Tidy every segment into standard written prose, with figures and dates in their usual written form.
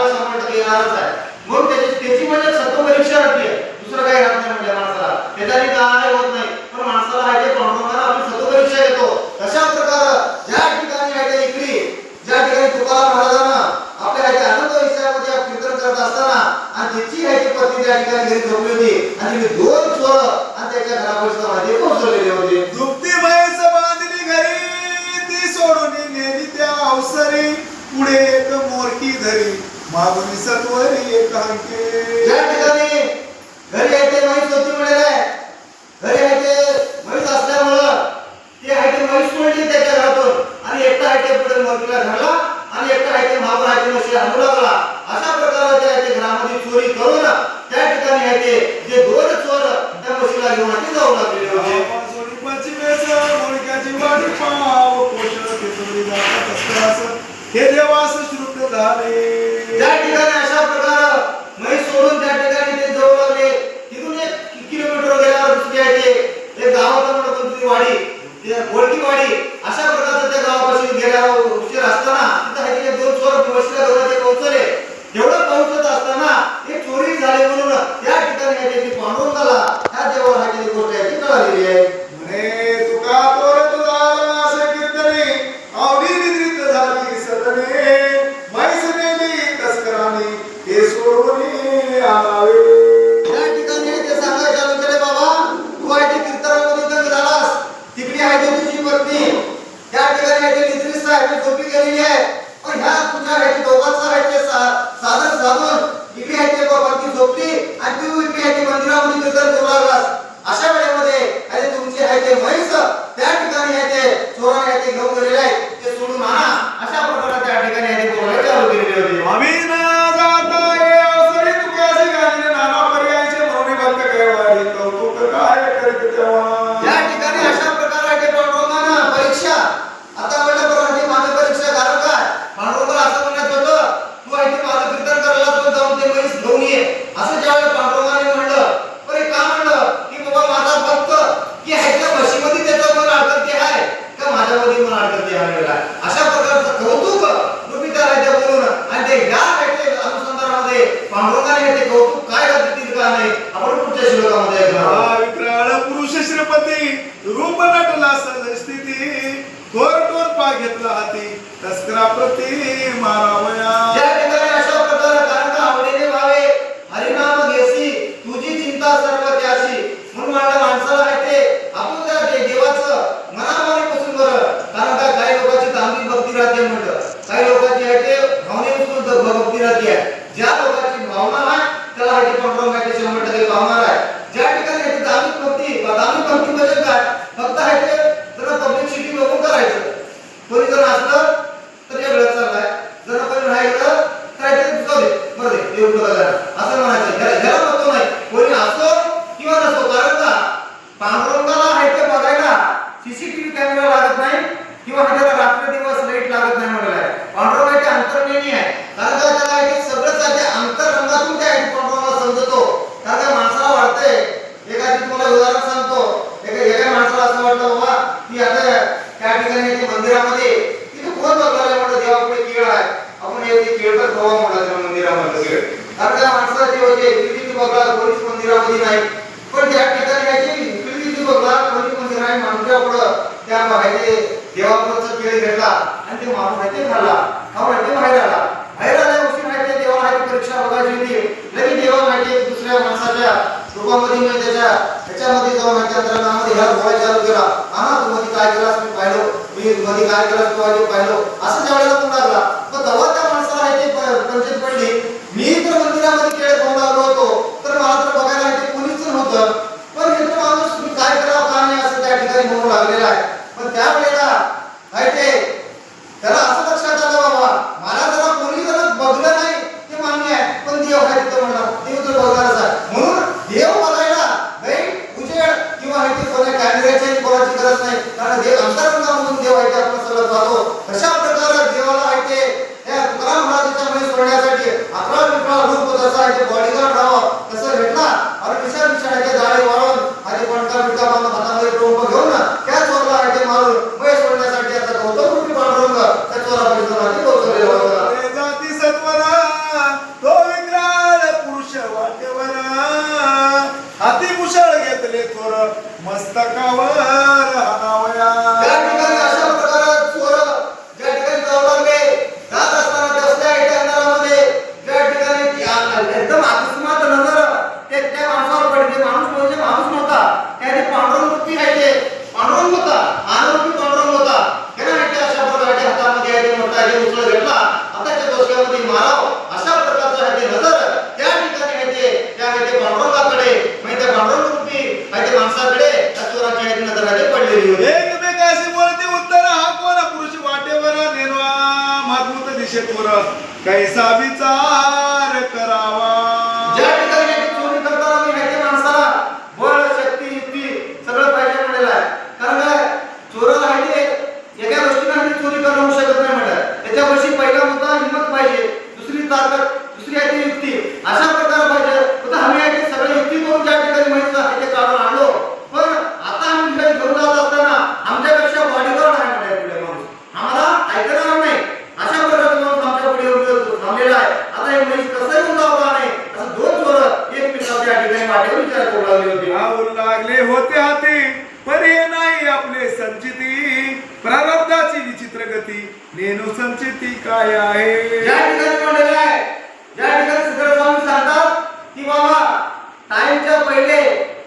आपल्याला 100% येणारच आहे. मग त्याची म्हणजे सत्व परीक्षा होती, दुसरं काही राहत नाही म्हणजे माणसाला त्याच्याने काय होत नाही. पण माणसाला आहे ते पांडुरंगाला आपली सत्व परीक्षा येतो. तशा प्रकारे ज्या ठिकाणी आहे ते इकडे ज्या ठिकाणी तुकाराम महाराजांना आपल्या आहे आनंद विषयामध्ये कीर्तन करत असताना आणि त्याची आहे ती पत्नी त्या ठिकाणी घरी झोपली होती आणि तिने 2 चोर आणि त्याच्या घरापासून मध्ये पोहोचलेले होते. दुपटी म्हैस बांधली घरी ती सोडून नेली त्या अवसरी, पुढे एक मोरकी धरी मागून सत्वरी एक हंके. ज्या ठिकाणी घरी आहे ते म्हैस होती म्हणाले आहे, घरी आहे ते म्हैस असल्यामुळं ते आहे ते म्हैस पडली त्याच्या घरातून आणि एकटा आहे ते पुढे मोरकीला धरला आणि एकटा आहे ते मागून आहे ते म्हशी हाणू लागला. अशा प्रकारे ते आहे ते घरामध्ये चोरी करून त्या ठिकाणी आहे ते जे 2 चोर त्या म्हशीला घेऊन आहे ते जाऊ लागलेले होते. सोडीपाची बेस मोडक्याची वाडी पाव कोशळ केसरी जात तस्करास हे देवास श्रुत झाले. त्या ठिकाणी अशा प्रकारे म्हैस सोडून त्या ठिकाणी ते जाऊ लागले. तिथून 1 किलोमीटर गेल्यावर दुसरी आहे ते गावात म्हणतो कोणती वाडी, ते गोळकी वाडी. अशा प्रकारचं त्या गावापासून गेल्यावर उशीर असताना तिथं आहे ते 2 चोर म्हशीला घेऊन ते पोहोचले. तेवढं पोहोचत असताना एक चोरी झाली म्हणून त्या ठिकाणी आहे ते पांडुरंगाला त्या देवाला आहे ती गोष्ट आहे ती कळालेली आहे. म्हणे तुका तोर तुझा असे कीर्तने आवडी निद्रित झाली सदने, म्हैस नेली तस्कराने हे सोडून आलावे. त्या ठिकाणी ते सांगायचे चालू केले, बाबा तू आहे ते कीर्तनामध्ये दंग झालास, तिकडे आहे ते तुझी पत्नी त्या ठिकाणी आहे ते निद्रिस्त आहे ते झोपी गेलेली आहे. पण ह्या तुझ्या आहे ते दोघांचा आहे ते साधन साधून इकडे आहे ते पत्नी झोपली आणि तू इकडे आहे ते मंदिरामध्ये कीर्तन करू लागलास. अशा वेळेमध्ये आहे ते तुमची आहे ते म्हैस त्या ठिकाणी आहे ते चोराने आहे ते घेऊन गेलेले आहे, ते सोडून आणा. अशा प्रकारे त्या ठिकाणी आहे ते बोलायला चालू केलेले होते. आम्ही न जाता ये अवसरी तुझ्याशी गाणे नाना पर्यायचे म्हणून भक्त कैवारी कौतुक काय करीत तेव्हा. या ठिकाणी अशा प्रकारे आहे ते पांडुरंगानं परीक्षा आता म्हणलं बरं ते माझं परीक्षा कारण काय पांडुरंगाला असं म्हणत होतं तू आहे ते माझं कीर्तन करायला तू जाऊन ते म्हैस घेऊन ये. असं ज्यावेळेला पांडुरंगाने म्हणलं, पण का म्हणलं की बाबा माझा भक्त की आहे त्या म्हशीमध्ये त्याचं मन अडकते आहे का माझ्यामध्ये मन अडकते आहे. अशा प्रकारचं कौतुक तुम्ही त्या आहे ते बोलून आणि ते या आहे ते अनुसंधानामध्ये पांडुरंगाने हे ते कौतुक काय करतील का नाही आपण पुढच्या श्लोकामध्ये ऐकणार. विक्राळ पुरुष श्रीपती रूप नटला स्थिती, थोर थोर पा घेतला हाती तस्करा प्रती मारावया. त्या ठिकाणी अशा प्रकारे कारण का आवडीने भावे हरिनाम घेसी तुझी चिंता सर्व त्याशी म्हणून म्हणलं माणसाला आहे ते आपण त्या देवाचं मनामध्ये बसून बरं. कारण का काही लोकांची तांत्रिक भक्ती राहते म्हणलं, काही लोकांची आहे ते भावनेपासून भक्ती राहते. ज्या लोकांची भावना आहे त्याला आहे ते पांडुरंग आहे ते 100% पावणार आहे. ज्या ठिकाणी आहे ते तांत्रिक भक्ती म्हणजे काय फक्त आहे ते जरा पब्लिसिटी बघून करायचं. कोणी जर असलं तर हे वेळ चाललाय, जर कोणी राहिलं तर आहे ते जाऊ दे बरं दे देव बघायला असं म्हणायचं. ह्याला नको नाही, कोणी असो किंवा नसो. कारण का पांडुरंगाला आहे ते बघायला सीसीटीव्ही कॅमेरा लागत नाही किंवा ह्याला रात्र दिवस लाईट लागत नाही म्हटलं आहे. पांडुरंग आहे ते अंतर्ज्ञानी आहे. कारण का त्याला आहे ते सगळंच आहे ते अंतरंगातून त्या पांडुरंगाला समजतो. कारण का माणसाला वाटतंय, एखादी तुम्हाला उदाहरण सांगतो, एका माणसाला असं वाटतं बाबा की आता त्या ठिकाणी ते मंदिरामध्ये तिथे कोण बघायला म्हणतो देवापुढे केळ आहे, आपण हे केळ तर गोवा म्हणतात मंदिरामध्ये केळ. कारण त्या माणसाला ते होते किती बघा कोणीच मंदिरामध्ये नाही, पण त्या ठिकाणी याची किती बघा कोणी मंदिर आहे माणुच्या पुढं त्या बाहेर देवापुढचं केळ घेतला आणि ते माणूस आहे ते खाल्ला, खाऊन आहे ते बाहेर आला. बाहेर आल्या गोष्टी माहिती आहे देवाला आहे परीक्षा बघायची होती. लगेच देवा माहिती दुसऱ्या माणसाच्या रूपामध्ये मी त्याच्यामध्ये जाऊन माहिती अंतरामध्ये ह्या बोलायला चालू केला. हा तू मध्ये काय केलास मी पाहिलो, मी मध्ये काय केलास तू आधी पाहिलो, असं ज्या वेळेला तू लागला मग तेव्हा त्या माणसाला आहे ते पंचायत पडली. मी तर मंदिरामध्ये केळ खाऊन लागलो होतो तर मला तर बघायला आहे ते कोणीच नव्हतं, पण हे तर माणूस मी काय करावं का नाही असं त्या ठिकाणी म्हणून लागलेला आहे. पण त्या वेळेला आहे ते त्याला असं लक्षात आलं बाबा मला जरा कोणी जर बघलं नाही ते मान्य आहे, पण देव आहे तिथं म्हणणार देव तर बघणारच आहे. म्हणून देव बघायला गाईड उजेड किंवा आहे ते कोणत्या कॅमेऱ्याची कोणाची गरज नाही, कारण देव अंतरंगामधून देव आहे ते आपण सगळं पाहतो. अशा प्रकारे देवाला आहे ते त्या तुकाराम महाराजांच्या मध्ये सोडण्यासाठी 11 रूप जसं आहे ते बॉडीगार्ड राहावं तसं भेटला आणि विचार आहे ते जाळे वाळून आणि पणका बिटका बांधून हातामध्ये टोप घेऊन त्या चोरला आहे ते मारून मै सोडण्यासाठी आता गौतम रूपी पांडुरंग त्या चोरापर्यंत पोहोचलेला होता. जाती सत्वरा जणू संचिती काय आहे. या ठिकाणी म्हणलेलं आहे, या ठिकाणी सिद्धार्थ स्वामी सांगतात की बाबा टाइमच्या पहिले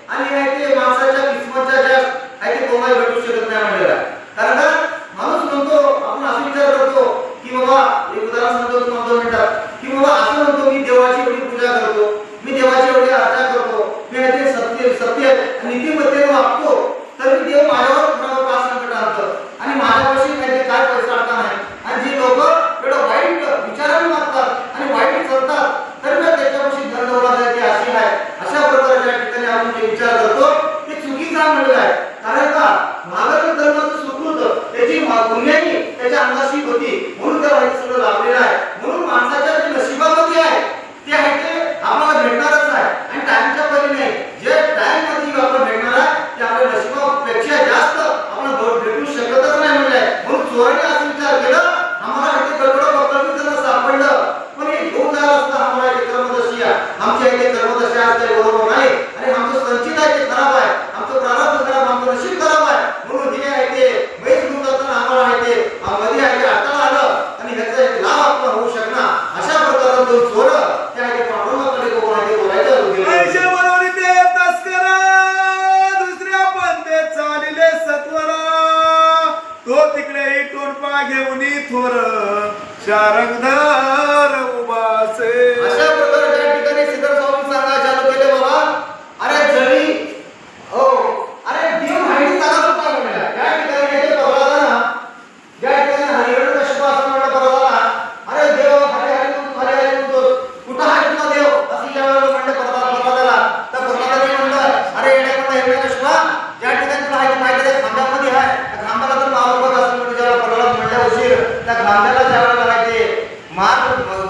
आणि आहे ते माणसाच्या किस्मतच्या ज्या आहे ते कोणाला भेटू शकत नाही म्हणलेलं आहे. कारण का माणूस म्हणतो, आपण असं विचार करतो की बाबा, एक उदाहरण सांगतो तुम्हाला 2 मिनिटात, की बाबा असं म्हणतो मी देवाची एवढी पूजा करतो, मी देवाची एवढी अर्चा करतो, मी आहे ते सत्य नीतिमत्तेने वागतो, तर मी देव माझ्यावर का संकट आणतं आणि माझ्यापाशी काय पैसा आणता नाही. आणि जी लोक एवढं वाईट विचाराने वागतात आणि वाईट चालतात, तर मी त्याच्यापाशी धनदौलत आहे ती अशी आहे. अशा प्रकारच्या ठिकाणी आपण जे विचार करतो ते चुकीचा म्हणलेला आहे. कारण का महाभारत धर्माचं सुकृत त्याची पुण्यानी त्याच्या अंगाशी होती, म्हणून त्या वाईट सगळं लाभलेलं आहे. म्हणून माणसाच्या जे नशिबामध्ये आहे ते आहे ते आम्हाला भेटणारच आहे. आणि टाइमच्या पहिले नाही, जे टाइम मध्ये आपल्याला भेटणार आहे ते आपल्या नशिबापेक्षा जास्त आपल्याला भेटू शकतच नाही म्हणलंय. म्हणून चोराने असं विचार केला, आम्हाला ते गडबड बघताना त्याला सापडलं, पण हे घेऊन जायला असतं आम्हाला ते कर्मदशी आहे, आमची आहे ते कर्मदशी आज काही बरोबर नाही आणि आमचं संचित आहे ते खराब आहे, आमचं प्रारब्ध खराब, आमचं नशीब खराब आहे. म्हणून हे आहे ते मैस घेऊन जाताना आम्हाला आहे ते मध्ये आहे ते अडथळा आलं आणि ह्याचा एक लाभ आपला होऊ शकणार. अशा प्रकारे दोन चोर त्या आहे ते पांडुरंगाकडे बघून आहे ते बोलायचं पैसे बनवली ते तस्करा, दुसऱ्या पंथे चालिले सत्वरा, तो तिकडे टोनपा घेऊन थोर शारंगधर उभासे. अशा प्रकारे त्या ठिकाणी सिद्धार्थ स्वामी सांगा चालू केले, बाबा अरे जळी हो अरे देव माहिती सांगा होता म्हणला. त्या ठिकाणी हे प्रल्हादाना ज्या ठिकाणी हिरण्यकश्यप असं म्हणलं प्रल्हादाला, अरे देव हरे हरे म्हणतो, कुठं आहे तुझा देव असं ज्यावेळेला म्हणलं प्रल्हादाला, तर प्रल्हादाने म्हणलं अरे येण्याकरता हिरण्यकश्यपा ज्या ठिकाणी तुला आहे माहिती आहे खांबामध्ये आहे, त्या खांबाला तर मारू बघ असं म्हणलं. ज्यावेळेला प्रल्हाद म्हणल्या उशीर त्या खांब्याला ज्यावेळेला आहे ते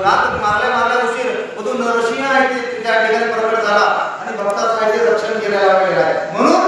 रात मारल्या उशीर मधून नरसिंह आहे ते त्या ठिकाणी प्रकट झाला आणि भक्ताचं आहे ते रक्षण केलेला आहे. म्हणून